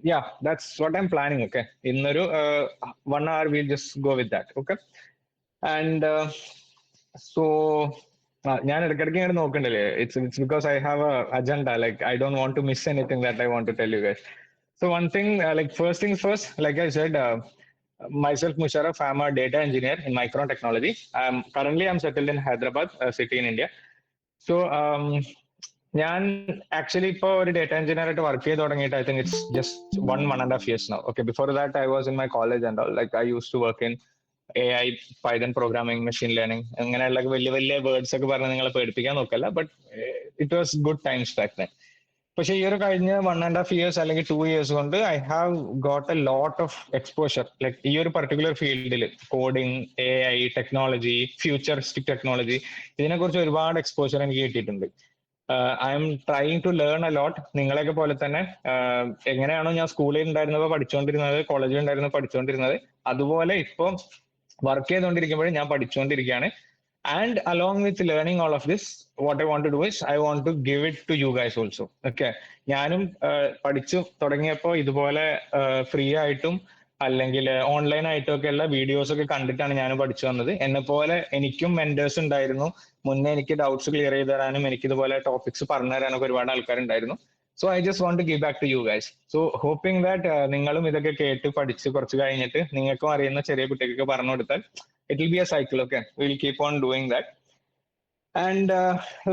Yeah, that's what I'm planning. Okay, in 1 hour we'll just go with that. Okay, and so ഞാൻ ഇടയ്ക്കിടയ്ക്ക് ഇങ്ങനെ നോക്കണ്ടല്ലേ. It's because I have a agenda. Like I don't want to miss anything that I want to tell you guys. So one thing, like first things first, like I said, myself Musharraf, I'm a data engineer in Micron Technology. I'm settled in Hyderabad, a city in India. So ഞാൻ actually ഇപ്പൊ ഒരു data engineer ആയിട്ട് work ചെയ്ത് തുടങ്ങിയിട്ട് I think it's just 1.5 years now. Okay, before that I was in my college and all. Like I used to work in AI, Python programming, machine learning, അങ്ങനെയുള്ള വലിയ വലിയ words ഒക്കെ പറഞ്ഞ് നിങ്ങളെ പേടിപ്പിക്കാൻ നോക്കല്ല, but it was good times back then. പക്ഷെ ഈ ഒരു കഴിഞ്ഞ 1.5 years അല്ലെങ്കിൽ 2 years കൊണ്ട് I have got a lot of exposure. Like ഈ ഒരു പർട്ടിക്കുലർ ഫീൽഡിൽ coding, AI, technology, futuristic technology, ഇതിനെക്കുറിച്ച് ഒരുപാട് എക്സ്പോഷർ എനിക്ക് കിട്ടിയിട്ടുണ്ട്. I am trying to learn a lot. നിങ്ങളെയൊക്കെ പോലെ തന്നെ എങ്ങനെയാണോ ഞാൻ സ്കൂളിൽ ഉണ്ടായിരുന്നപ്പോൾ പഠിച്ചുകൊണ്ടിരുന്നത്, കോളേജിൽ ഉണ്ടായിരുന്നപ്പോൾ പഠിച്ചുകൊണ്ടിരുന്നത്, അതുപോലെ ഇപ്പോൾ വർക്ക് ചെയ്തുകൊണ്ടിരിക്കുമ്പോഴും ഞാൻ പഠിച്ചുകൊണ്ടിരിക്കുകയാണ്. And along with learning all of this, what I want to do is I want to give it to you guys also. Okay, ഞാനും പഠിച്ചു തുടങ്ങിയപ്പോൾ ഇതുപോലെ ഫ്രീ ആയിട്ടും അല്ലെങ്കിൽ ഓൺലൈൻ ആയിട്ടും ഒക്കെ ഉള്ള വീഡിയോസ് ഒക്കെ കണ്ടിട്ടാണ് ഞാൻ പഠിച്ചു വന്നത്. എന്നെ പോലെ എനിക്കും മെന്റേഴ്സ് ഉണ്ടായിരുന്നു. മുന്നേ എനിക്ക് ഡൗട്ട്സ് ക്ലിയർ ചെയ്ത് തരാനും എനിക്ക് ഇതുപോലെ ടോപ്പിക്സ് പറഞ്ഞു തരാനൊക്കെ ഒരുപാട് ആൾക്കാരുണ്ടായിരുന്നു. So I just want to give back to you guys. So hoping that നിങ്ങളും ഇതൊക്കെ കേട്ട് പഠിച്ച് കുറച്ച് കഴിഞ്ഞിട്ട് നിങ്ങൾക്കും അറിയുന്ന ചെറിയ കുട്ടികൾക്ക് പറഞ്ഞു കൊടുത്താൽ it will be a cycle. Okay, will keep on doing that. And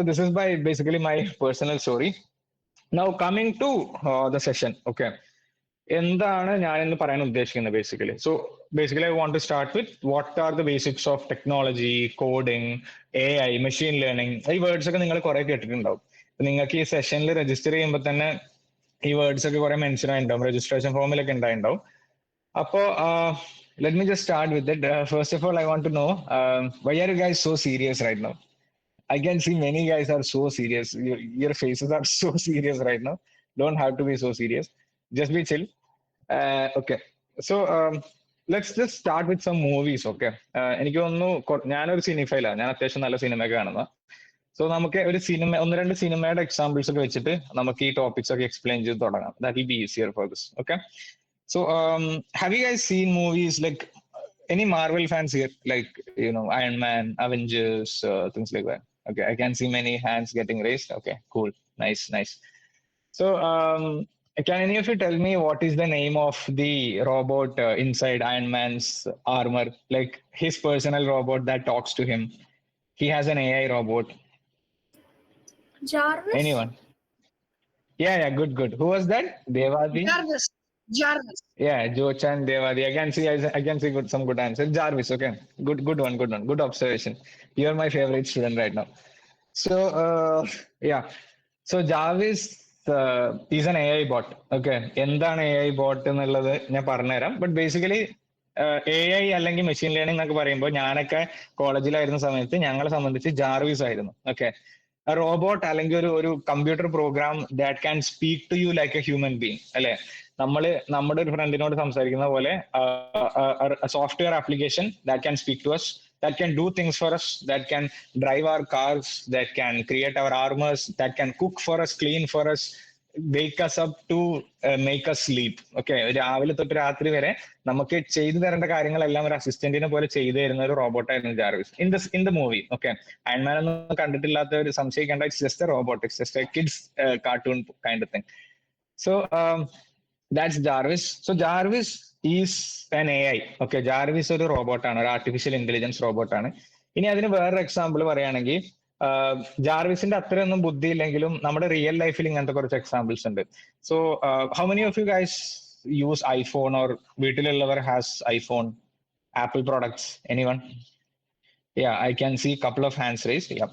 this is by basically my personal story. Now coming to the session. Okay, എന്താണ് ഞാൻ ഇന്ന് പറയാൻ ഉദ്ദേശിക്കുന്നത് basically. So basically I want to start with what are the basics of technology, coding, AI, machine learning. ഈ words ഒക്കെ നിങ്ങൾ കുറെ കേട്ടിട്ടുണ്ടാവും. നിങ്ങൾക്ക് ഈ സെഷനിൽ രജിസ്റ്റർ ചെയ്യുമ്പോൾ തന്നെ ഈ വേർഡ്സ് ഒക്കെ കുറെ മെൻഷൻ ആയിട്ടുണ്ടാവും, രജിസ്ട്രേഷൻ ഫോമിലൊക്കെ ഉണ്ടായിട്ടുണ്ടാവും. അപ്പോ let me just start with it. First of all I want to know why are you guys so serious right now? I can see many guys are so serious. Your faces are so serious right now. Don't have to be so serious. Just be chill. Okay. So let's just start with some movies. Okay. എനിക്ക് തോന്നുന്നു ഞാനൊരു സിനിഫൈലാണ്. ഞാൻ അത്യാവശ്യം നല്ല സിനിമയൊക്കെ കാണുന്ന. So നമുക്ക് ഒരു സിനിമ, ഒന്ന് രണ്ട് സിനിമയുടെ എക്സാമ്പിൾസ് ഒക്കെ വെച്ചിട്ട് നമുക്ക് ഈ ടോപ്പിക്സ് ഒക്കെ എക്സ്പ്ലെയിൻ ചെയ്ത് തുടങ്ങാം. That will be easier for this. Okay. So have you guys seen movies like any Marvel fans here? Like, Iron Man, Avengers, things like that. Okay, I can see many hands getting raised. Okay, cool. Nice, nice. So, can any of you tell me what is the name of the robot inside Iron Man's armor? Like his personal robot that talks to him. He has an AI robot. Jarvis? Anyone? Yeah, good, good. Who was that? Devadi? Jarvis. Jarvis. Yeah, Joe Chan, Devadi. I can see some good answer. Jarvis, okay. Good one, good one. Good observation. You're my favorite student right now. So, yeah. So Jarvis is an AI bot. Okay. എന്താണ് AI bot എന്നുള്ളത് ഞാൻ പറഞ്ഞുതരാം. But basically AI അല്ലെങ്കിൽ machine learning എന്നൊക്കെ പറയുമ്പോൾ ഞാനൊക്കെ കോളേജിലായിരുന്ന സമയത്ത് ഞങ്ങളെ സംബന്ധിച്ച് ജാർവിസ് ആയിരുന്നു. ഓക്കെ, റോബോട്ട് അല്ലെങ്കിൽ ഒരു computer program that can speak to you like a human being. അല്ലെ, നമ്മള് നമ്മുടെ ഒരു ഫ്രണ്ടിനോട് സംസാരിക്കുന്ന പോലെ software application that can speak to us, that can do things for us, that can drive our cars, that can create our armors, that can cook for us, clean for us, wake us up to make us sleep. Okay, രാവിലെ തൊട്ട് രാത്രി വരെ നമുക്ക് ചെയ്തു തരേണ്ട കാര്യങ്ങളെല്ലാം ഒരു അസിസ്റ്റന്റിനെ പോലെ ചെയ്തു തരുന്ന ഒരു റോബോട്ടായിരുന്നു Jarvis in the movie. Okay, Iron Man ഒന്നും കണ്ടിട്ടില്ലാത്ത ഒരു സംശയിക്കേണ്ട, it's just a robot, it's just a kids cartoon kind of thing. So that's Jarvis. So Jarvis is an AI. Okay, Jarvis ഒരു റോബോട്ടാണ്, ഒരു ആർട്ടിഫിഷ്യൽ ഇന്റലിജൻസ് റോബോട്ടാണ്. ഇനി അതിന് വേറൊരു എക്സാമ്പിൾ പറയുകയാണെങ്കിൽ ജാർവിസിന്റെ അത്രയൊന്നും ബുദ്ധി ഇല്ലെങ്കിലും നമ്മുടെ റിയൽ ലൈഫിൽ ഇങ്ങനത്തെ കുറച്ച് എക്സാമ്പിൾസ് ഉണ്ട്. So how many of you guys use iPhone, or വീട്ടിലുള്ളവർ has iPhone, Apple products? Anyone? Yeah, I can see a couple of hands raised. Yeah.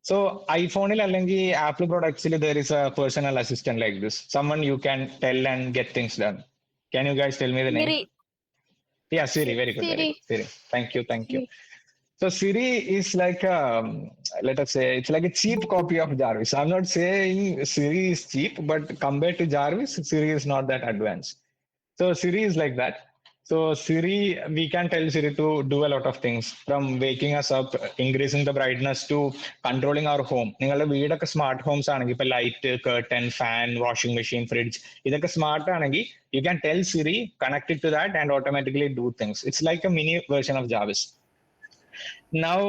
So iPhone അല്ലെങ്കിൽ Apple products there is a personal assistant like this. Someone you can tell and get things done. Can you guys tell me the name? Siri. Yeah, Siri. Very good. Very Siri. good. Siri. Thank you. So Siri is like let us say it's like a cheap copy of Jarvis. I'm not saying Siri is cheap, but compared to Jarvis, Siri is not that advanced. So Siri is like that. So Siri, we can tell Siri to do a lot of things, from waking us up, increasing the brightness, to controlling our home. നിങ്ങളുടെ വീടൊക്കെ smart homes ആണെങ്കിൽ ഇപ്പൊ light, curtain, fan, washing machine, fridge, ഇതൊക്കെ smart ആണെങ്കിൽ you can tell Siri connect to that and automatically do things. It's like a mini version of ജാവിസ്. Now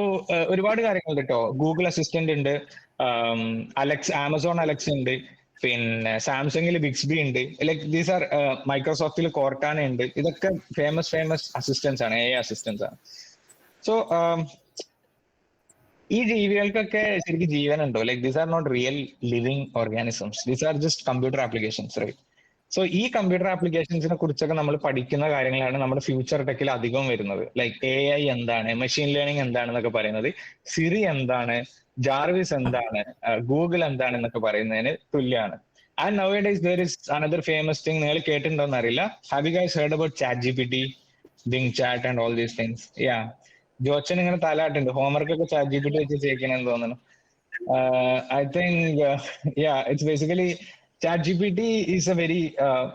ഒരുപാട് കാര്യങ്ങളുണ്ട് കേട്ടോ. ഗൂഗിൾ അസിസ്റ്റന്റ് ഉണ്ട്, അലക്സ്, ആമസോൺ അലക്സ് ഉണ്ട്, പിന്നെ സാംസങ്ങിൽ ബിക്സ്ബി ഉണ്ട്, ലൈക് ദീസ് ആർ, മൈക്രോസോഫ്റ്റിൽ കോർട്ടാന ഉണ്ട്. ഇതൊക്കെ ഫേമസ് അസിസ്റ്റൻസ് ആണ്, AI അസിസ്റ്റൻസ് ആണ്. സോ ഈ ജീവികൾക്കൊക്കെ ശരിക്കും ജീവനുണ്ടോ? Like these are not real living organisms, these are just computer applications, right? So ഈ കമ്പ്യൂട്ടർ ആപ്ലിക്കേഷൻസിനെ കുറിച്ചൊക്കെ നമ്മൾ പഠിക്കുന്ന കാര്യങ്ങളാണ് നമ്മുടെ ഫ്യൂച്ചർ ടെക്കിൽ അധികം വരുന്നത്. ലൈക്ക് AI എന്താണ്, മെഷീൻ ലേണിംഗ് എന്താണെന്നൊക്കെ പറയുന്നത്, സിറി എന്താണ്, ജാർവിസ് എന്താണ്, ഗൂഗിൾ എന്താണ് എന്നൊക്കെ പറയുന്നതിന് തുല്യമാണ്. And nowadays there is another famous thing, നിങ്ങൾ കേട്ടിട്ടുണ്ടോന്ന് അറിയില്ല. Have you guys heard about ChatGPT, Bing Chat and all these things? Yeah. Jochan ഇങ്ങനെ തലാട്ടുണ്ട്, ഹോംവർക്ക് ഒക്കെ ChatGPT വെച്ച് ചെയ്യിക്കണമെന്ന് തോന്നുന്നു. I think, yeah, it's basically ChatGPT is a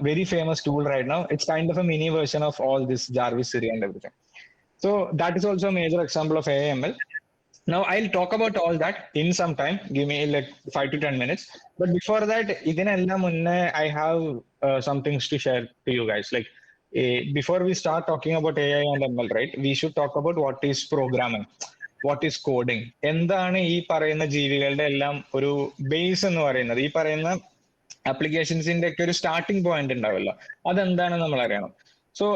very famous tool right now. It's kind of a mini version of all this Jarvis, Siri, and everything. So that is also a major example of AI/ML. Now I'll talk about all that in some time. Give me like 5 to 10 minutes. But before that, ഇതിനെല്ലാം മുന്നേ I have some things to share to you guys. Like before we start talking about AI and ML, right? We should talk about what is programming, what is coding. എന്താണ് ഈ പറയുന്ന ജീവികളുടെ എല്ലാം ഒരു base എന്ന് പറയുന്നത്? ഈ പറയുന്ന ആപ്ലിക്കേഷൻസിന്റെ ഒക്കെ ഒരു സ്റ്റാർട്ടിംഗ് പോയിന്റ് ഉണ്ടാവല്ലോ, അതെന്താണെന്ന് നമ്മൾ അറിയണം. So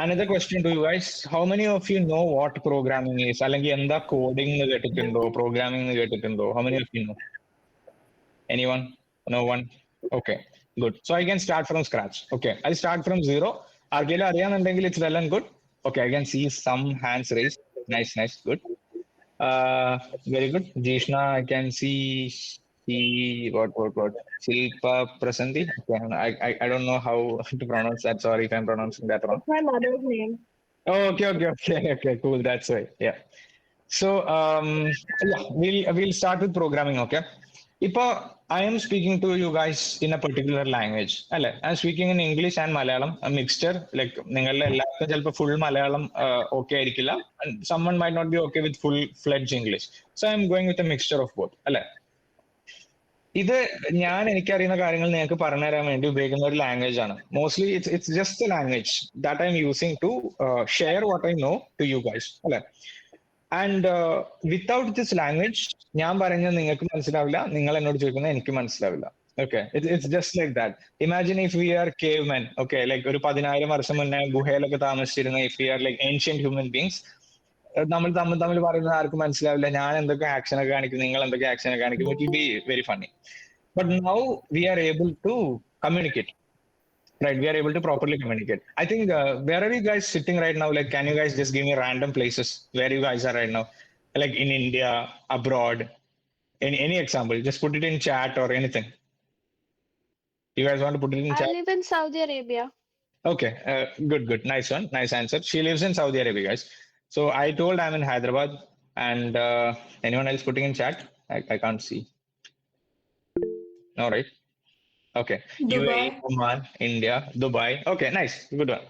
another question to you guys: how many of you know what programming is? അല്ലെങ്കിൽ എന്താ കോഡിംഗ് എന്ന് കേട്ടിട്ടുണ്ടോ, പ്രോഗ്രാമിംഗ് എന്ന് കേട്ടിട്ടുണ്ടോ? How many of you know? Anyone? No one? Okay, good. So I can start from scratch. Okay, I'll start from zero. ആർക്കെങ്കിലും അറിയാന്നുണ്ടെങ്കിൽ it's well and good. Okay, I can see some hands raised. Nice, good. Very good. Jishna, I can see. What? Shilpa Prasanthi. Okay, I don't know how to pronounce that. Sorry if I'm pronouncing that wrong. It's my mother's name. Oh, okay, cool. That's right. Yeah. So yeah, we'll start with programming. Okay. Ipo I am speaking to you guys in a particular language. അല്ലെ? I'm speaking in English and Malayalam, a mixture. Like നിങ്ങളുടെ എല്ലാവർക്കും ചിലപ്പോൾ full Malayalam okay ആയിരിക്കില്ല. And someone might not be okay with full-fledged English. So I'm going with a mixture of both. അല്ലെ? ഇത് ഞാൻ എനിക്കറിയുന്ന കാര്യങ്ങൾ നിങ്ങൾക്ക് പറഞ്ഞു തരാൻ വേണ്ടി ഉപയോഗിക്കുന്ന ഒരു ലാംഗ്വേജ് ആണ്. Mostly it's just a language that I am using to share what I know to you guys, അല്ലെ? ആൻഡ് വിത്തൗട്ട് ദിസ് ലാംഗ്വേജ് ഞാൻ പറയുന്നത് നിങ്ങൾക്ക് മനസ്സിലാവില്ല, നിങ്ങൾ എന്നോട് ചോദിക്കുന്നത് എനിക്ക് മനസ്സിലാവില്ല. Okay, it's just like that. Imagine if we are cave men, okay, like ഒരു 10,000 വർഷം മുന്നേ ഗുഹയിലൊക്കെ താമസിച്ചിരുന്ന if we are like ancient human beings, നമ്മൾ തമ്മിൽ പറയുന്നത് ആർക്കും മനസ്സിലാവില്ല. ഞാൻ എന്തൊക്കെ ആക്ഷൻ ഒക്കെ കാണിക്കും, നിങ്ങൾ എന്തൊക്കെ ആക്ഷൻ ഒക്കെ കാണിക്കും, it will be very funny. But now we are able to communicate, right? We are able to properly communicate. I think, where are you guys sitting right now? Like, can you guys just give me random places where you guys are right now? Like in India, abroad, any example? Just put it in chat or anything. You guys want to put it in chat? I live in Saudi Arabia. Okay, good. Nice one. Nice answer. She lives in Saudi Arabia, guys. So I told I'm in Hyderabad. And anyone else putting in chat? I can't see. No, right? Okay. Dubai. UAE, Oman, India, Dubai. Okay, nice. Good one.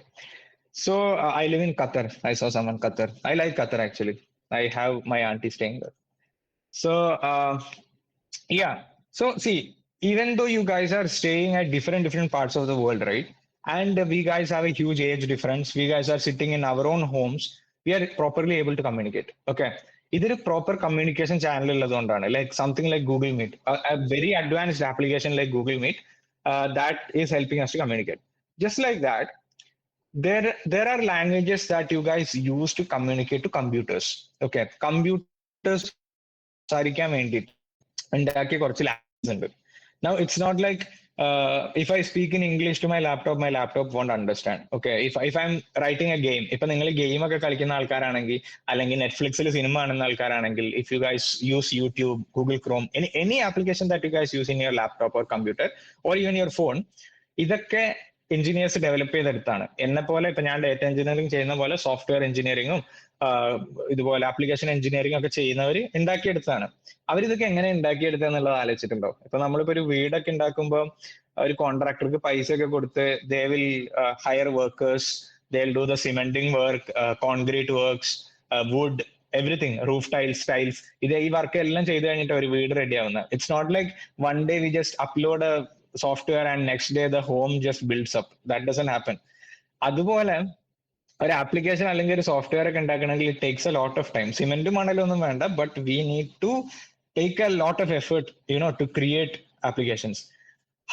So I live in Qatar. I saw someone Qatar. I like Qatar actually. I have my auntie staying there. So yeah. So see, even though you guys are staying at different parts of the world, right? And we guys have a huge age difference. We guys are sitting in our own homes. We are properly able to communicate. Okay. ഇതൊരു proper communication channel ഉള്ളതുകൊണ്ടാണ്. Like something like Google Meet, very advanced application like Google Meet that is helping us to communicate. Just like that, there are languages that you guys use to communicate to computers. Okay, computers സംസാരിക്കാൻ വേണ്ടി ഉണ്ടാക്കിയ കുറച്ച് languages ഉണ്ട്. Now it's not like if I speak in English to my laptop won't understand. Okay, if I'm writing a game, ഇപ്പൊ നിങ്ങൾ game ഒക്കെ കളിക്കുന്ന ആൾക്കാരാണെങ്കിൽ, അല്ലെങ്കിൽ നെറ്റ്ഫ്ലിക്സിൽ സിനിമ കാണുന്ന ആൾക്കാരാണെങ്കിൽ, if you guys use YouTube, Google Chrome, any application that you guys use in your laptop or computer or even your phone, ഇതൊക്കെ engineers develop ചെയ്തെടുത്താണ്. എന്നെ പോലെ ഇപ്പൊ ഞാൻ ഡേറ്റ എഞ്ചിനീയറിംഗ് ചെയ്യുന്ന പോലെ സോഫ്റ്റ്വെയർ എഞ്ചിനീയറിംഗും ഇതുപോലെ ആപ്ലിക്കേഷൻ എഞ്ചിനീയറിംഗ് ഒക്കെ ചെയ്യുന്നവർ ഉണ്ടാക്കിയെടുത്താണ്. അവരിതൊക്കെ എങ്ങനെ ഉണ്ടാക്കിയെടുത്തെന്നുള്ളത് ആലോചിച്ചിട്ടുണ്ടോ? ഇപ്പൊ നമ്മളിപ്പോ ഒരു വീടൊക്കെ ഉണ്ടാക്കുമ്പോൾ ഒരു കോൺട്രാക്ടർക്ക് പൈസ ഒക്കെ കൊടുത്ത് they will hire workers, they will do the cementing work, concrete works, wood, everything, roof tiles. ഈ വർക്ക് എല്ലാം ചെയ്ത് കഴിഞ്ഞിട്ട് ഒരു വീട് റെഡി ആവുന്നത്. It's not like one day we just upload software and next day the home just builds up. That doesn't happen. അതുപോലെ ഒരു application അല്ലെങ്കിൽ ഒരു സോഫ്റ്റ്വെയർ ഒക്കെ ഉണ്ടാക്കണമെങ്കിൽ it takes a lot of time. Cement മണലൊന്നും വേണ്ട, but we need to take a lot of effort to create applications.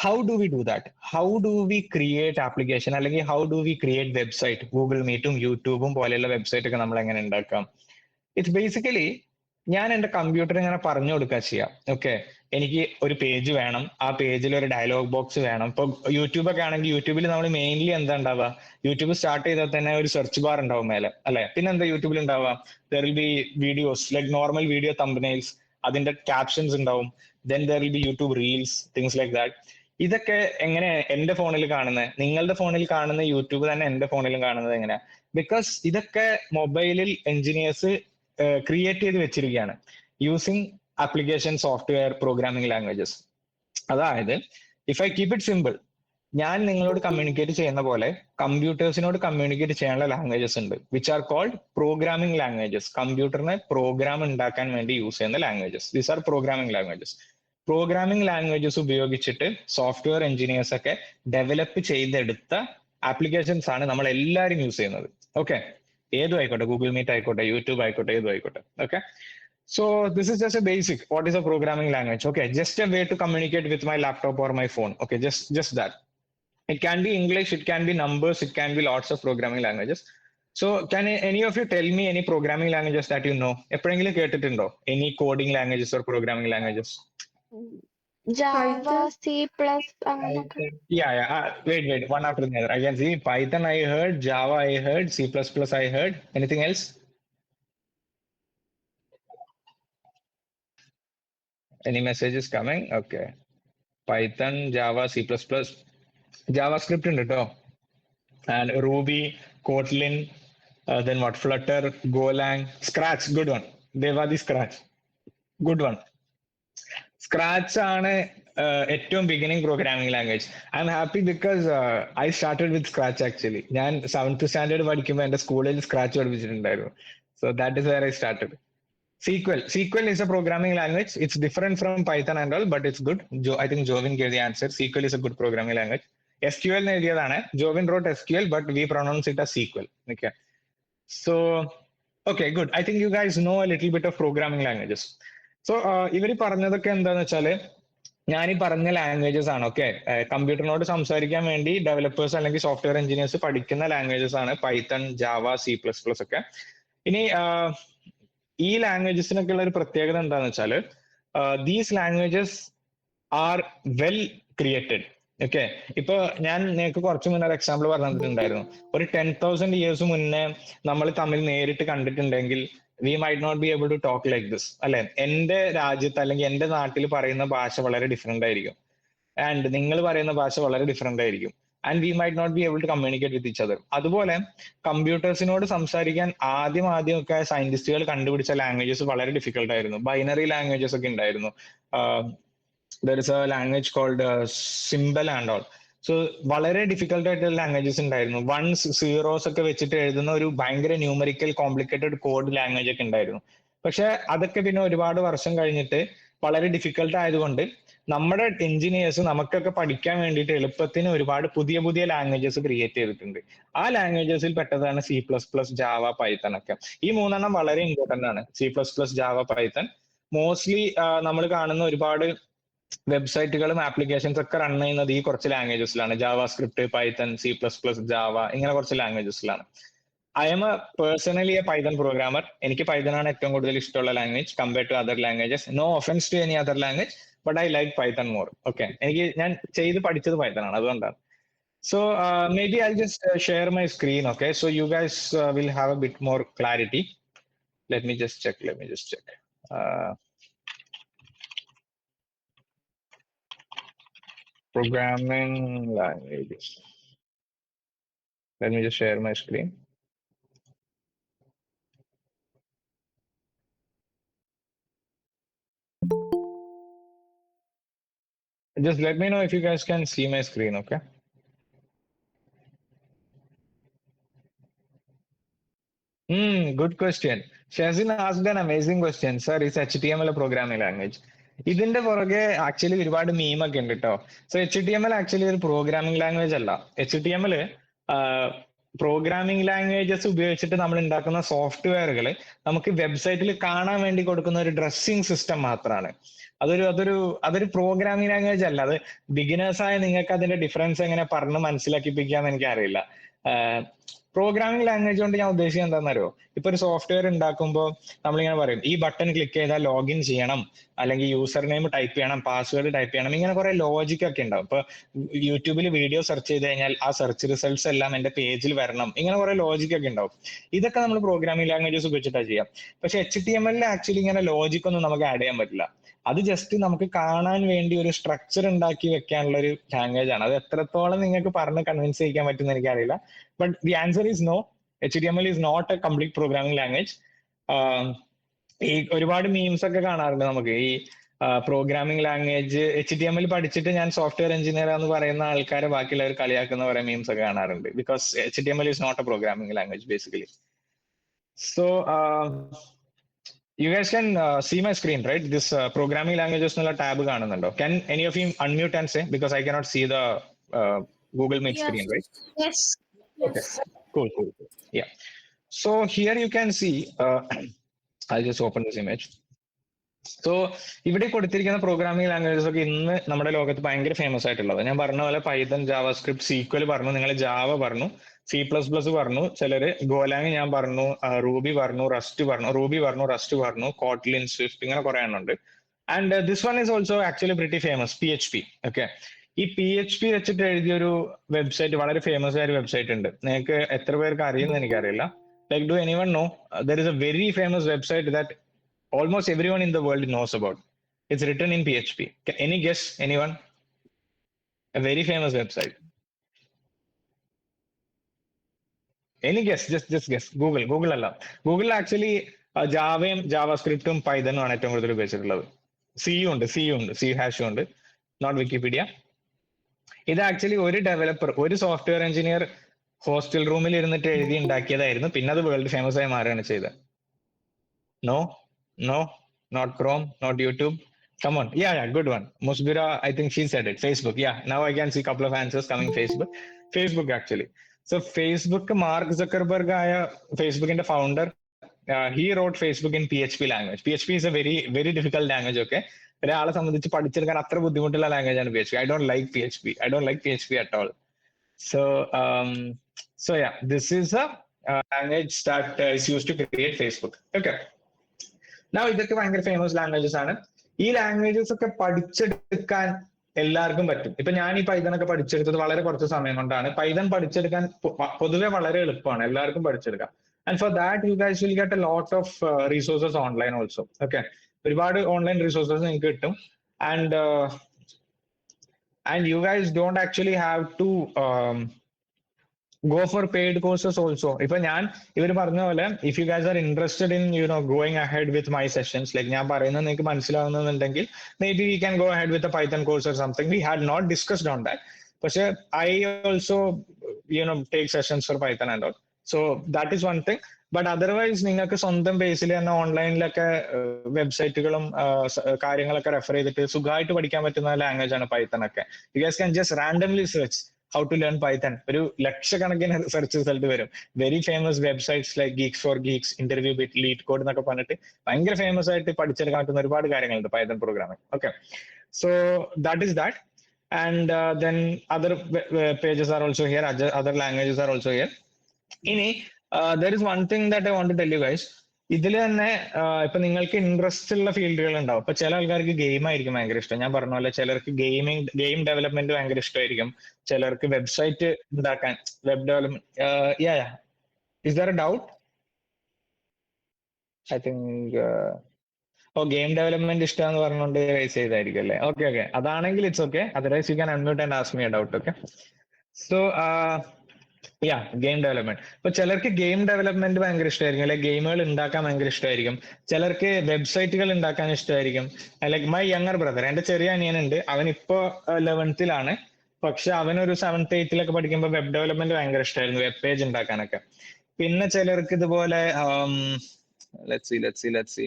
How do we do that? How do we create application, അല്ലെങ്കിൽ how do we create website? Google മീറ്റും യൂട്യൂബും പോലെയുള്ള website ഒക്കെ നമ്മൾ എങ്ങനെ ഉണ്ടാക്കാം? ഇറ്റ്സ് ബേസിക്കലി ഞാൻ എന്റെ കമ്പ്യൂട്ടർ ഇങ്ങനെ പറഞ്ഞു കൊടുക്കുക ചെയ്യാം. ഓക്കെ, എനിക്ക് ഒരു പേജ് വേണം, ആ പേജിൽ ഒരു ഡയലോഗ് ബോക്സ് വേണം. ഇപ്പൊ യൂട്യൂബ് ഒക്കെ ആണെങ്കിൽ യൂട്യൂബിൽ നമ്മൾ മെയിൻലി എന്താ ഉണ്ടാവുക? യൂട്യൂബ് സ്റ്റാർട്ട് ചെയ്താൽ തന്നെ ഒരു സെർച്ച് ബാർ ഉണ്ടാവും മേലെ, അല്ലെ? പിന്നെ എന്താ യൂട്യൂബിൽ ഉണ്ടാവുക? There will be videos like normal video thumbnails, അതിന്റെ ക്യാപ്ഷൻസ് ഉണ്ടാവും. Then there will be YouTube reels, things like that. ഇതൊക്കെ എങ്ങനെ എന്റെ ഫോണിൽ കാണുന്നത്? നിങ്ങളുടെ ഫോണിൽ കാണുന്ന യൂട്യൂബ് തന്നെ എന്റെ ഫോണിലും കാണുന്നത് എങ്ങനെയാ? ബിക്കോസ് ഇതൊക്കെ മൊബൈലിൽ എഞ്ചിനീയേഴ്സ് ക്രിയേറ്റ് ചെയ്ത് വെച്ചിരിക്കുകയാണ് using application software programming languages. അതായത് if I keep it simple, ഞാൻ നിങ്ങളോട് കമ്മ്യൂണിക്കേറ്റ് ചെയ്യുന്ന പോലെ കമ്പ്യൂട്ടേഴ്സിനോട് കമ്മ്യൂണിക്കേറ്റ് ചെയ്യാനുള്ള ലാംഗ്വേജസ് ഉണ്ട്, which are called programming languages. കമ്പ്യൂട്ടറിനെ പ്രോഗ്രാം ഉണ്ടാക്കാൻ വേണ്ടി യൂസ് ചെയ്യുന്ന languages, these are programming languages. Programming languages ഉപയോഗിച്ചിട്ട് സോഫ്റ്റ്വെയർ എഞ്ചിനീയേഴ്സ് ഒക്കെ ഡെവലപ്പ് ചെയ്തെടുത്ത ആപ്ലിക്കേഷൻസ് ആണ് നമ്മൾ എല്ലാവരും യൂസ് ചെയ്യുന്നത്. ഓക്കെ, ഏതും ആയിക്കോട്ടെ, ഗൂഗിൾ മീറ്റ് ആയിക്കോട്ടെ, യൂട്യൂബ് ആയിക്കോട്ടെ, ഏതും ആയിക്കോട്ടെ. Okay, so this is just a basic. What is a programming language? Okay, just a way to communicate with my laptop or my phone. Okay, just that. It can be English, it can be numbers, it can be lots of programming languages. So can any of you tell me any programming languages that you know? എപ്പോഴെങ്കിലും കേട്ടിട്ടുണ്ടോ? Any coding languages or programming languages? Java, Python. C++, അങ്ങനൊക്കെ. Yeah. Wait. One after the other. I can see Python. I heard Java. I heard C++. I heard. Anything else? Any messages coming? Okay. Python, Java, C++, JavaScript ഉണ്ട് കേട്ടോ, and Ruby, Kotlin, then what? Flutter, Golang, Scratch, good one. Devadi Scratch, good one. Scratch ആണ് ഏറ്റവും beginning programming language. I'm happy because I started with Scratch actually. ഞാൻ 7th standard പഠിക്കുമ്പോൾ എന്റെ സ്കൂളിൽ Scratch പഠിപ്പിച്ചിട്ടുണ്ടായിരുന്നു. So that is where I started. SQL is a programming language. It's different from Python and all, but it's good. I think Jovin gave the answer. SQL is a good programming language. SQL എഴുതിയതാണ്. Jovin wrote SQL, but we pronounce it as SQL. Okay. So, okay, good. I think you guys know a little bit of programming languages. So, ഇവര് പറഞ്ഞതൊക്കെ എന്താന്ന് വെച്ചാല് ഞാൻ ഈ പറഞ്ഞ languages ആണ്. Okay, കമ്പ്യൂട്ടറിനോട് സംസാരിക്കാൻ വേണ്ടി ഡെവലപ്പേഴ്സ് അല്ലെങ്കിൽ സോഫ്റ്റ്വെയർ എഞ്ചിനീയേഴ്സ് പഠിക്കുന്ന ലാംഗ്വേജസ് ആണ് പൈത്തൺ, ജാവ, C++ ഒക്കെ. ഇനി ഈ ലാംഗ്വേജസിനൊക്കെ ഉള്ള ഒരു പ്രത്യേകത എന്താണെന്ന് വെച്ചാൽ these languages are well created. Okay, ഇപ്പൊ ഞാൻ നിങ്ങൾക്ക് കുറച്ച് മുന്നേ ഒരു എക്സാമ്പിൾ പറഞ്ഞു തന്നിട്ടുണ്ടായിരുന്നു. ഒരു 10,000 ഇയേഴ്സ് മുന്നേ നമ്മൾ തമ്മിൽ നേരിട്ട് കണ്ടിട്ടുണ്ടെങ്കിൽ we might not be able to talk like this, അല്ലെ? എന്റെ രാജ്യത്ത് അല്ലെങ്കിൽ എന്റെ നാട്ടിൽ പറയുന്ന ഭാഷ വളരെ ഡിഫറെന്റ് ആയിരിക്കും, ആൻഡ് നിങ്ങൾ പറയുന്ന ഭാഷ വളരെ ഡിഫറെന്റ് ആയിരിക്കും, and we might not be able to communicate with each other. അതുപോലെ കമ്പ്യൂട്ടേഴ്സിനോട് സംസാരിക്കാൻ ആദ്യമൊക്കെ സയന്റിസ്റ്റുകൾ കണ്ടുപിടിച്ച ലാംഗ്വേജസ് വളരെ ഡിഫിക്കൽട്ട് ആയിരുന്നു. ബൈനറി ലാംഗ്വേജസ് ഒക്കെ ഉണ്ടായിരുന്നു. There is a language called symbol and all. So വളരെ ഡിഫിക്കൽട്ട് ആയിട്ടുള്ള ലാംഗ്വേജസ് ഉണ്ടായിരുന്നു. വൺസ് സീറോസ് ഒക്കെ വെച്ചിട്ട് എഴുതുന്ന ഒരു ഭയങ്കര ന്യൂമറിക്കൽ കോംപ്ലിക്കേറ്റഡ് കോഡ് ലാംഗ്വേജ് ഒക്കെ ഉണ്ടായിരുന്നു. പക്ഷെ അതൊക്കെ പിന്നെ ഒരുപാട് വർഷം കഴിഞ്ഞിട്ട് വളരെ ഡിഫിക്കൽട്ട് ആയതുകൊണ്ട് നമ്മുടെ എഞ്ചിനീയേഴ്സ് നമുക്കൊക്കെ പഠിക്കാൻ വേണ്ടിയിട്ട് എളുപ്പത്തിന് ഒരുപാട് പുതിയ ലാംഗ്വേജസ് ക്രിയേറ്റ് ചെയ്തിട്ടുണ്ട്. ആ ലാംഗ്വേജസിൽ പെട്ടതാണ് C++, ജാവ, പൈത്തൺ ഒക്കെ. ഈ മൂന്നെണ്ണം വളരെ ഇമ്പോർട്ടന്റ് ആണ്. C++, Java, Python. മോസ്റ്റ്ലി നമ്മൾ കാണുന്ന ഒരുപാട് വെബ്സൈറ്റുകളും ആപ്ലിക്കേഷൻസ് ഒക്കെ റൺ ചെയ്യുന്നത് ഈ കുറച്ച് ലാംഗ്വേജസിലാണ്. JavaScript, Python, C++, Java, ഇങ്ങനെ കുറച്ച് ലാംഗ്വേജസിലാണ്. I'm a personally a Python programmer. എനിക്ക് പൈത്തൺ ആണ് ഏറ്റവും കൂടുതൽ ഇഷ്ടമുള്ള language compared to other languages. No offence to any other language, but I like Python more. Okay, ഞാൻ ചെയ്ത് പഠിച്ചത് പൈത്തൺ ആണ്, അതുകൊണ്ടാണ്. So maybe I'll just share my screen. Okay, so you guys will have a bit more clarity. Let me just check. Programming languages. Let me just share my screen. Just let me know if you guys can see my screen, okay? Good question. Shazin asked an amazing question. Sir, is HTML a programming language? ഇതിന്റെ പുറകെ actually ഒരുപാട് മീമൊക്കെ ഉണ്ട് കേട്ടോ. So HTML actually ഒരു programming language അല്ല. HTML programming languages ഉപയോഗിച്ചിട്ട് നമ്മൾ ഉണ്ടാക്കുന്ന സോഫ്റ്റ്വെയറുകൾ നമുക്ക് വെബ്സൈറ്റിൽ കാണാൻ വേണ്ടി കൊടുക്കുന്ന ഒരു ഡ്രസ്സിംഗ് സിസ്റ്റം മാത്രമാണ്. അതൊരു പ്രോഗ്രാമിംഗ് ലാംഗ്വേജ് അല്ല. അത് ബിഗിനേഴ്സായ നിങ്ങൾക്ക് അതിന്റെ ഡിഫറൻസ് എങ്ങനെ പറഞ്ഞ് മനസ്സിലാക്കിപ്പിക്കാന്ന് എനിക്കറിയില്ല. പ്രോഗ്രാമിംഗ് ലാംഗ്വേജ് കൊണ്ട് ഞാൻ ഉദ്ദേശിക്കുന്നത് എന്താണെന്നറിയോ? ഇപ്പൊ ഒരു സോഫ്റ്റ്വെയർ ഉണ്ടാക്കുമ്പോൾ നമ്മളിങ്ങനെ പറയും ഈ ബട്ടൺ ക്ലിക്ക് ചെയ്താൽ ലോഗിൻ ചെയ്യണം, അല്ലെങ്കിൽ യൂസർ നെയിം ടൈപ്പ് ചെയ്യണം, പാസ്വേഡ് ടൈപ്പ് ചെയ്യണം, ഇങ്ങനെ കുറെ ലോജിക് ഒക്കെ ഉണ്ടാവും. ഇപ്പൊ യൂട്യൂബിൽ വീഡിയോ സെർച്ച് ചെയ്ത് കഴിഞ്ഞാൽ ആ സെർച്ച് റിസൾട്ട്സ് എല്ലാം എന്റെ പേജിൽ വരണം, ഇങ്ങനെ കുറെ ലോജിക് ഒക്കെ ഉണ്ടാവും. ഇതൊക്കെ നമ്മൾ പ്രോഗ്രാമിംഗ് ലാംഗ്വേജസ് ഉപയോഗിച്ചിട്ടാണ് ചെയ്യാം. പക്ഷെ HTML ആക്ച്വലി ഇങ്ങനെ ലോജിക് ഒന്നും നമുക്ക് ആഡ് ചെയ്യാൻ പറ്റില്ല. അത് ജസ്റ്റ് നമുക്ക് കാണാൻ വേണ്ടി ഒരു സ്ട്രക്ചർ ഉണ്ടാക്കി വെക്കാനുള്ള ഒരു ലാംഗ്വേജ് ആണ്. അത് എത്രത്തോളം നിങ്ങൾക്ക് പറഞ്ഞ് കൺവിൻസ് ചെയ്യിക്കാൻ പറ്റുമെന്ന് എനിക്കറിയില്ല. But the answer is no. HTML is not a complete programming language. ഈ ഒരുപാട് മീംസ് ഒക്കെ കാണാറുണ്ട് നമുക്ക്. ഈ പ്രോഗ്രാമിംഗ് ലാംഗ്വേജ് HTML പഠിച്ചിട്ട് ഞാൻ സോഫ്റ്റ്വെയർ എഞ്ചിനീയർ എന്ന് പറയുന്ന ആൾക്കാരെ ബാക്കിയുള്ളവർ കളിയാക്കുന്ന കുറെ മീംസ് ഒക്കെ കാണാറുണ്ട്. Because HTML is not a programming language basically. So you guys can see my screen, right? This programming languages nulla tab കാണുന്നുണ്ടോ? Can any of you unmute and say, because I cannot see the Google Meet screen, right? Yes. Okay, cool. Yeah. So here you can see, I'll just open this image. So ഇവിടെ കൊടുത്തിരിക്കുന്ന programming languages ഒക്കെ ഇന്ന് നമ്മുടെ ലോകത്ത് ഭയങ്കര famous ആയിട്ടുള്ളത്. ഞാൻ പറഞ്ഞ പോലെ പൈത്തൺ, ജാവാസ്ക്രിപ്റ്റ്, സീക്വൽ പറഞ്ഞു, നിങ്ങൾ ജാവ പറഞ്ഞു, C++ പറഞ്ഞു, ചിലര് ഗോലാങ് ഞാൻ പറഞ്ഞു, റൂബി പറഞ്ഞു, റസ്റ്റ് പറഞ്ഞു, കോട്ട്ലിൻ, സ്വിഫ്റ്റ്, ഇങ്ങനെ കുറെ എണ്ണം ഉണ്ട്. And this one is also actually pretty famous, PHP. Okay, ഈ PHP വെച്ചിട്ട് എഴുതിയൊരു വെബ്സൈറ്റ്, വളരെ ഫേമസ് ആയ ഒരു വെബ്സൈറ്റ് ഉണ്ട്. നിങ്ങൾക്ക് എത്ര പേർക്ക് അറിയുമെന്ന് എനിക്കറിയില്ല. Like do anyone know there is a very famous website that almost everyone in the world knows about? It's written in PHP. Any guess? Anyone? A very famous website. Any guess? Just guess. Google അല്ല. Google actually ജാവയും ജാവാസ്ക്രിപ്റ്റും പൈത്തണും ആണ് ഏറ്റവും കൂടുതൽ ഉപയോഗിച്ചിട്ടുള്ളത്. C ഹാഷും ഉണ്ട്, not Wikipedia. ഇത് actually ഒരു developer, ഒരു software engineer hostel റൂമിൽ ഇരുന്നിട്ട് എഴുതി ഉണ്ടാക്കിയതായിരുന്നു. പിന്നെ അത് വേൾഡ് ഫേമസ് ആയി മാറുകയാണ് ചെയ്തത്. No, not Chrome, not YouTube. Come on. Yeah, good one. Musbira, I think she said it. Facebook. Yeah, now I can see a couple of answers coming. Facebook actually. So Facebook, Mark Zuckerberg, Facebook in the founder, he wrote Facebook in PHP language. PHP is a very, very difficult language, okay? ഒരാളെ സംബന്ധിച്ച് പഠിച്ചെടുക്കാൻ അത്ര ബുദ്ധിമുട്ടുള്ള language ആണ് PHP. I don't like PHP at all. So yeah, this is a language that is used to create Facebook. Okay. Now ഇതൊക്കെ ഭയങ്കര famous languages ആണ്. ഈ ലാംഗ്വേജസ് ഒക്കെ പഠിച്ചെടുക്കാൻ എല്ലാവർക്കും പറ്റും. ഇപ്പൊ ഞാൻ ഈ പൈതൺ ഒക്കെ പഠിച്ചെടുത്തത് വളരെ കുറച്ച് സമയം കൊണ്ടാണ്. പൈതൺ പഠിച്ചെടുക്കാൻ പൊതുവെ വളരെ എളുപ്പമാണ്, എല്ലാവർക്കും പഠിച്ചെടുക്കാം. And for that you guys will get a lot of resources online also. Okay, ഒരുപാട് ഓൺലൈൻ റിസോഴ്സസ് നിങ്ങൾക്ക് കിട്ടും. And you guys don't actually have to go for paid courses also. ഇപ്പൊ ഇവർ പറഞ്ഞ പോലെ if you guys are interested in going ahead with my sessions, like ഞാൻ പറയുന്നത് നിങ്ങൾക്ക് മനസ്സിലാവുന്നുണ്ടെങ്കിൽ maybe we can go ahead with a Python course or something. We had not discussed on that. പക്ഷെ I also take sessions for Python and all. So that is one thing. But otherwise നിങ്ങൾക്ക് സ്വന്തം ബേസിൽ തന്നെ ഓൺലൈനിലൊക്കെ വെബ്സൈറ്റുകളും കാര്യങ്ങളൊക്കെ refer ചെയ്തിട്ട് സുഖമായിട്ട് പഠിക്കാൻ പറ്റുന്ന language ആണ് പൈത്തൺ ഒക്കെ. You guys can just randomly search how to learn Python. ഒരു ലക്ഷക്കണക്കിന് സെർച്ച് റിസൾട്ട് വരും. Very famous websites like Geeks for Geeks, InterviewBit, LeetCode എന്നൊക്കെ പറഞ്ഞിട്ട് ഭയങ്കര ഫേമസ് ആയിട്ട് പഠിച്ചെടുക്കാൻ പറ്റുന്ന ഒരുപാട് കാര്യങ്ങളുണ്ട് Python programming. Okay, so that is that. And then other pages are also here, other languages are also here. ഇനി there is one thing that I want to tell you guys. ഇതിൽ തന്നെ ഇപ്പൊ നിങ്ങൾക്ക് ഇൻട്രസ്റ്റ് ഉള്ള ഫീൽഡുകൾ ഉണ്ടാവും. ഇപ്പൊ ചില ആൾക്കാർക്ക് ഗെയിം ആയിരിക്കും ഭയങ്കര ഇഷ്ടം. ഞാൻ പറഞ്ഞ പോലെ ചിലർക്ക് ഗെയിം ഡെവലപ്മെന്റ് ഭയങ്കര ഇഷ്ടമായിരിക്കും, ചിലർക്ക് വെബ്സൈറ്റ് ഉണ്ടാക്കാൻ, web development. Is there A doubt? I think game development ഇഷ്ടമെന്ന് പറഞ്ഞുകൊണ്ട് റൈസ് ചെയ്തായിരിക്കും അല്ലേ? ഓക്കെ, അതാണെങ്കിൽ it's okay. Otherwise you can unmute and ask me A doubt. Okay, so game development. ഇപ്പൊ ചിലർക്ക് ഗെയിം ഡെവലപ്മെന്റ് ഭയങ്കര ഇഷ്ടമായിരിക്കും, അല്ലെങ്കിൽ ഗെയിമുകൾ ഉണ്ടാക്കാൻ ഭയങ്കര ഇഷ്ടമായിരിക്കും. ചിലർക്ക് വെബ്സൈറ്റുകൾ ഉണ്ടാക്കാൻ ഇഷ്ടമായിരിക്കും. ലൈക്ക് മൈ യങ്ങർ ബ്രദർ, എന്റെ ചെറിയ അനിയനുണ്ട്, അവൻ ഇപ്പോ 11th-ലാണ്. പക്ഷെ അവനൊരു 7th-8th-ലൊക്കെ പഠിക്കുമ്പോൾ വെബ് ഡെവലപ്മെന്റ് ഭയങ്കര ഇഷ്ടമായിരുന്നു, വെബ് പേജ് ഉണ്ടാക്കാനൊക്കെ. പിന്നെ ചിലർക്ക് ഇതുപോലെ ലെറ്റ്സ് സീ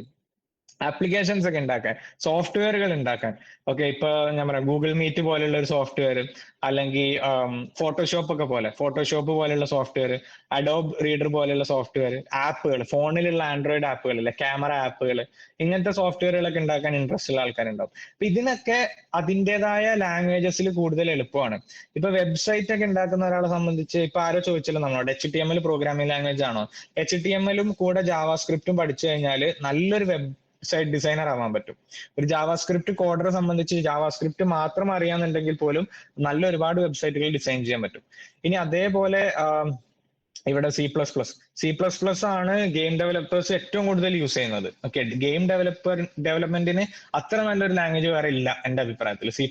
ആപ്ലിക്കേഷൻസ് ഒക്കെ ഉണ്ടാക്കാൻ, സോഫ്റ്റ്വെയറുകൾ ഉണ്ടാക്കാൻ. ഓക്കെ, ഇപ്പൊ ഞാൻ പറയാം, ഗൂഗിൾ മീറ്റ് പോലെയുള്ള ഒരു സോഫ്റ്റ്വെയർ, അല്ലെങ്കിൽ ഫോട്ടോഷോപ്പ് പോലെയുള്ള സോഫ്റ്റ്വെയർ, അഡോബ് റീഡർ പോലെയുള്ള സോഫ്റ്റ്വെയർ, ആപ്പുകൾ, ഫോണിലുള്ള ആൻഡ്രോയിഡ് ആപ്പുകൾ അല്ലെ, ക്യാമറ ആപ്പുകൾ, ഇങ്ങനത്തെ സോഫ്റ്റ്വെയറുകളൊക്കെ ഉണ്ടാക്കാൻ ഇൻട്രസ്റ്റ് ഉള്ള ആൾക്കാരുണ്ടാവും. അപ്പൊ ഇതിനൊക്കെ അതിൻ്റെതായ ലാംഗ്വേജസിൽ കൂടുതൽ എളുപ്പമാണ്. ഇപ്പൊ വെബ്സൈറ്റ് ഒക്കെ ഉണ്ടാക്കുന്ന ഒരാളെ സംബന്ധിച്ച് ഇപ്പൊ ആരോ ചോദിച്ചല്ലോ നമ്മളോട്, HTML പ്രോഗ്രാമിംഗ് ലാംഗ്വേജ് ആണോ? HTML-ഉം കൂടെ ജാവാസ്ക്രിപ്റ്റും പഠിച്ചു കഴിഞ്ഞാൽ നല്ലൊരു വെബ്സൈറ്റ് ഡിസൈനർ ആവാൻ പറ്റും. ഒരു ജാവാസ്ക്രിപ്റ്റ് കോഡറെ സംബന്ധിച്ച് ജാവാസ്ക്രിപ്റ്റ് മാത്രം അറിയാന്നുണ്ടെങ്കിൽ പോലും നല്ല ഒരുപാട് വെബ്സൈറ്റുകൾ ഡിസൈൻ ചെയ്യാൻ പറ്റും. ഇനി അതേപോലെ ഇവിടെ C++ ആണ് ഗെയിം ഡെവലപ്പേഴ്സ് ഏറ്റവും കൂടുതൽ യൂസ് ചെയ്യുന്നത്. ഓക്കെ, ഗെയിം ഡെവലപ്മെന്റിന് അത്ര നല്ലൊരു ലാംഗ്വേജ് വേറെ ഇല്ല എന്റെ അഭിപ്രായത്തിൽ. C++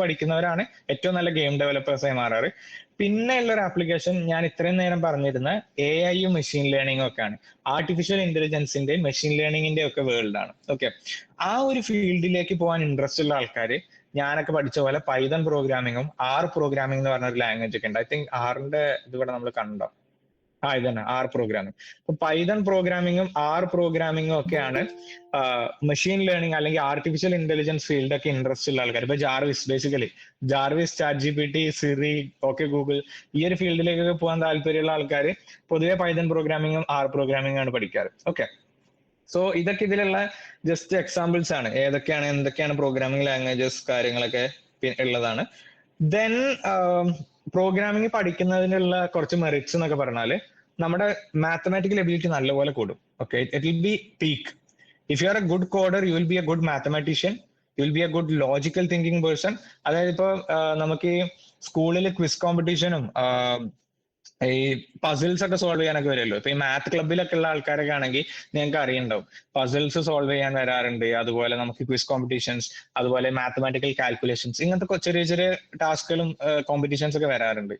പഠിക്കുന്നവരാണ് ഏറ്റവും നല്ല ഗെയിം ഡെവലപ്പേഴ്സായി മാറാറ്. പിന്നെ ഉള്ളൊരു ആപ്ലിക്കേഷൻ ഞാൻ ഇത്രയും നേരം പറഞ്ഞിരുന്ന AI-യും മെഷീൻ ലേണിംഗും ഒക്കെയാണ്. ആർട്ടിഫിഷ്യൽ ഇന്റലിജൻസിന്റെയും മെഷീൻ ലേണിംഗിന്റെ ഒക്കെ വേൾഡ് ആണ്. ഓക്കെ, ആ ഒരു ഫീൽഡിലേക്ക് പോകാൻ ഇൻട്രസ്റ്റ് ഉള്ള ആൾക്കാർ, ഞാനൊക്കെ പഠിച്ച പോലെ പൈതൺ പ്രോഗ്രാമിങ്ങും ആർ പ്രോഗ്രാമിംഗ് എന്ന് പറഞ്ഞ ഒരു ലാംഗ്വേജ് ഒക്കെ ഉണ്ട്. ഐ തിങ്ക് ആറിന്റെ ഇതിവിടെ നമ്മൾ കണ്ടോ? ഇതന്നെ ആർ പ്രോഗ്രാമിംഗ്. അപ്പൊ പൈതൺ പ്രോഗ്രാമിങ്ങും ആർ പ്രോഗ്രാമിങ്ങും ഒക്കെയാണ് മെഷീൻ ലേണിംഗ് അല്ലെങ്കിൽ ആർട്ടിഫിഷ്യൽ ഇന്റലിജൻസ് ഫീൽഡൊക്കെ ഇൻട്രസ്റ്റ് ഉള്ള ആൾക്കാർ. ഇപ്പൊ Jarvis, ChatGPT, Siri, okay Google, ഈ ഒരു ഫീൽഡിലേക്കൊക്കെ പോകാൻ താല്പര്യമുള്ള ആൾക്കാർ പൊതുവെ പൈതൺ പ്രോഗ്രാമിങ്ങും ആർ പ്രോഗ്രാമിംഗും ആണ് പഠിക്കാറ്. ഓക്കെ, സോ ഇതൊക്കെ ഇതിലുള്ള ജസ്റ്റ് എക്സാമ്പിൾസ് ആണ്, എന്തൊക്കെയാണ് പ്രോഗ്രാമിംഗ് ലാംഗ്വേജസ് കാര്യങ്ങളൊക്കെ ഉള്ളതാണ്. ദെൻ പ്രോഗ്രാമിംഗ് പഠിക്കുന്നതിനുള്ള കുറച്ച് മെറിറ്റ്സ് എന്നൊക്കെ പറഞ്ഞാൽ നമ്മുടെ മാത്തമാറ്റിക്കൽ എബിലിറ്റി നല്ലപോലെ കൂടും. Okay, it will be peak. If you are a good coder, you will be a good mathematician, you will be a good logical thinking person. അതായത് ഇപ്പൊ നമുക്ക് ഈ സ്കൂളിൽ ക്വിസ് കോമ്പറ്റീഷനും ഈ പസിൽസ് ഒക്കെ സോൾവ് ചെയ്യാനൊക്കെ വരുമല്ലോ. ഇപ്പൊ ഈ മാത്ത് ക്ലബിലൊക്കെ ഉള്ള ആൾക്കാരൊക്കെ ആണെങ്കിൽ നിങ്ങൾക്ക് അറിയുണ്ടാവും, പസിൽസ് സോൾവ് ചെയ്യാൻ വരാറുണ്ട്. അതുപോലെ നമുക്ക് ക്വിസ് കോമ്പറ്റീഷൻസ്, അതുപോലെ മാത്തമാറ്റിക്കൽ കാൽക്കുലേഷൻസ്, ഇങ്ങനത്തെ ചെറിയ ചെറിയ ടാസ്കുകളും കോമ്പറ്റീഷൻസ് ഒക്കെ വരാറുണ്ട്.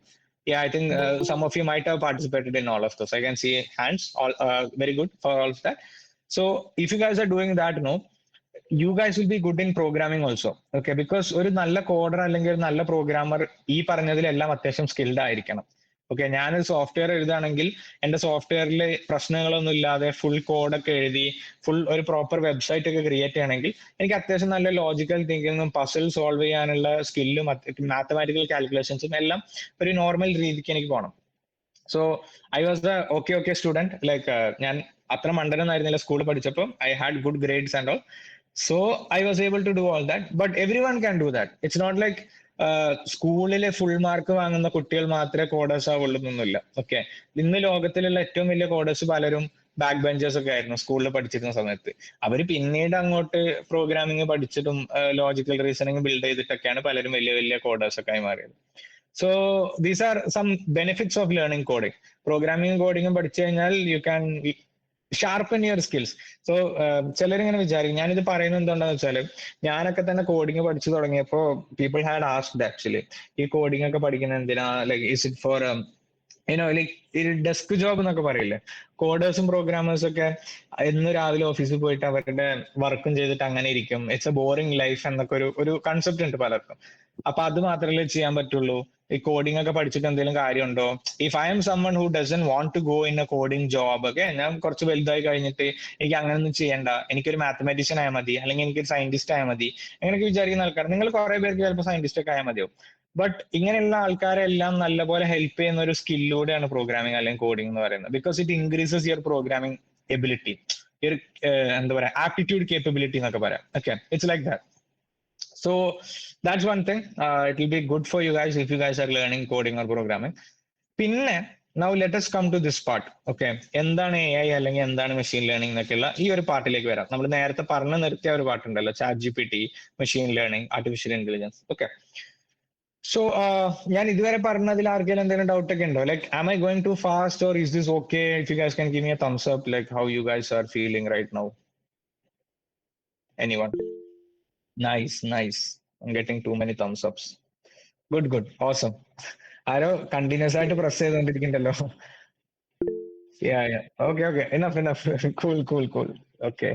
I think some of you might have participated in all of those. I can see hands. All very good for all of that. So if you guys are doing that, no, you guys will be good in programming also. Okay, because ഒരു നല്ല കോഡർ അല്ലെങ്കിൽ ഒരു നല്ല programmer ഈ പറഞ്ഞതിലെല്ലാം അത്യാവശ്യം skilled ആയിരിക്കണം. Okay, ഞാനൊരു software എഴുതുകയാണെങ്കിൽ എന്റെ സോഫ്റ്റ്വെയറിൽ പ്രശ്നങ്ങളൊന്നും ഇല്ലാതെ ഫുൾ കോഡൊക്കെ എഴുതി ഫുൾ ഒരു പ്രോപ്പർ വെബ്സൈറ്റ് ഒക്കെ ക്രിയേറ്റ് ചെയ്യണമെങ്കിൽ എനിക്ക് അത്യാവശ്യം നല്ല ലോജിക്കൽ തിങ്കിങ്ങും പസിൽ സോൾവ് ചെയ്യാനുള്ള സ്കില്ലും മാത്തമാറ്റിക്കൽ കാൽക്കുലേഷൻസും എല്ലാം ഒരു നോർമൽ രീതിക്ക് എനിക്ക് പോകണം. So I was the okay student. Like ഞാൻ അത്ര മണ്ടനൊന്നായിരുന്നില്ല സ്കൂളിൽ പഠിച്ചപ്പോൾ. I had good grades and all. So I was able to do all that. But everyone can do that. It's not like സ്കൂളിലെ full mark വാങ്ങുന്ന കുട്ടികൾ മാത്രമേ coders ആവുള്ളൂ എന്നൊന്നുമില്ല. ഓക്കെ, ഇന്ന് ലോകത്തിലുള്ള ഏറ്റവും വലിയ കോഡേഴ്സ് പലരും ബാക്ക് ബെഞ്ചേഴ്സ് ഒക്കെ ആയിരുന്നു സ്കൂളിൽ പഠിച്ചിരുന്ന സമയത്ത്. അവർ പിന്നീട് അങ്ങോട്ട് പ്രോഗ്രാമിംഗ് പഠിച്ചിട്ടും ലോജിക്കൽ റീസണിങ് ബിൽഡ് ചെയ്തിട്ടൊക്കെയാണ് പലരും വലിയ വലിയ കോഡേഴ്സ് ഒക്കെ ആയി മാറിയത്. So these are some benefits of learning coding. Programming കോഡിംഗും പഠിച്ചു കഴിഞ്ഞാൽ you can sharpen your skills. So ചിലരിങ്ങനെ വിചാരിക്കും, ഞാനിത് പറയുന്നത് എന്തുകൊണ്ടാന്ന് വെച്ചാല്, ഞാനൊക്കെ തന്നെ കോഡിംഗ് പഠിച്ചു തുടങ്ങിയപ്പോ പീപ്പിൾ ഹാഡ് ആസ്ക്ഡ് ആക്ച്വലി, ഈ കോഡിംഗ് ഒക്കെ പഠിക്കുന്നത് എന്തിനാ, like is it for like ഈ ഡെസ്ക് ജോബ് എന്നൊക്കെ പറയില്ലേ, കോഡേഴ്സും പ്രോഗ്രാമേഴ്സും ഒക്കെ ഇന്ന് രാവിലെ ഓഫീസിൽ പോയിട്ട് അവരുടെ വർക്കും ചെയ്തിട്ട് അങ്ങനെ ഇരിക്കും, ഇറ്റ്സ് എ ബോറിംഗ് ലൈഫ് എന്നൊക്കെ ഒരു കൺസെപ്റ്റ് ഉണ്ട് പലർക്കും. അപ്പൊ അത് മാത്രമല്ലേ ചെയ്യാൻ പറ്റുള്ളൂ, ഈ കോഡിംഗ് ഒക്കെ പഠിച്ചിട്ട് എന്തെങ്കിലും കാര്യമുണ്ടോ? If I am someone who doesn't want to go in a coding job, ഒക്കെ ഞാൻ കുറച്ച് വലുതായി കഴിഞ്ഞിട്ട് എനിക്ക് അങ്ങനെയൊന്നും ചെയ്യണ്ട, എനിക്കൊരു മാത്തമാറ്റീഷ്യൻ ആയാൽ മതി, അല്ലെങ്കിൽ എനിക്കൊരു സയന്റിസ്റ്റ് ആയാൽ മതി, അങ്ങനെയൊക്കെ വിചാരിക്കുന്ന ആൾക്കാർ, നിങ്ങൾ കുറെ പേർക്ക് ചിലപ്പോൾ സയന്റിസ്റ്റ് ഒക്കെ ആയാൽ മതിയാവും. ബട്ട് ഇങ്ങനെയുള്ള ആൾക്കാരെ എല്ലാം നല്ലപോലെ ഹെൽപ്പ് ചെയ്യുന്ന ഒരു സ്കില്ലൂടെയാണ് പ്രോഗ്രാമിംഗ് അല്ലെങ്കിൽ കോഡിംഗ് എന്ന് പറയുന്നത്. Because it increases your programming ability, ഒരു എന്താ പറയാ ആപ്റ്റിറ്റ്യൂഡ് കേപ്പബിലിറ്റി എന്നൊക്കെ പറയാം. Okay, it's like that. So that's one thing. It will be good for you guys if you guys are learning coding or programming. പിന്നെ now let us come to this part. Okay, എന്താണ് AI അല്ലെങ്കിൽ എന്താണ് machine learning എന്നൊക്കെയുള്ള ഈ ഒരു പാർട്ടിലേക്ക് വരാം. നമ്മൾ നേരത്തെ പറഞ്ഞു നിർത്തിയ ഒരു പാട്ടുണ്ടല്ലോ, ChatGPT, machine learning, artificial intelligence. Okay, so ഞാൻ ഇതുവരെ പറഞ്ഞതിൽ ആർക്കെങ്കിലും എന്തെങ്കിലും ഡൗട്ട് ഒക്കെ ഉണ്ടോ? Like am I going too fast or is this okay? If you guys can give me a thumbs up, like how you guys are feeling right now. Anyone? Nice. I'm getting too many thumbs ups. Good. Awesome. ആരോ continuous ആയിട്ട് press ചെയ്തോണ്ടിരിക്കണ്ടല്ലോ. Yeah yeah okay okay enough enough cool cool cool okay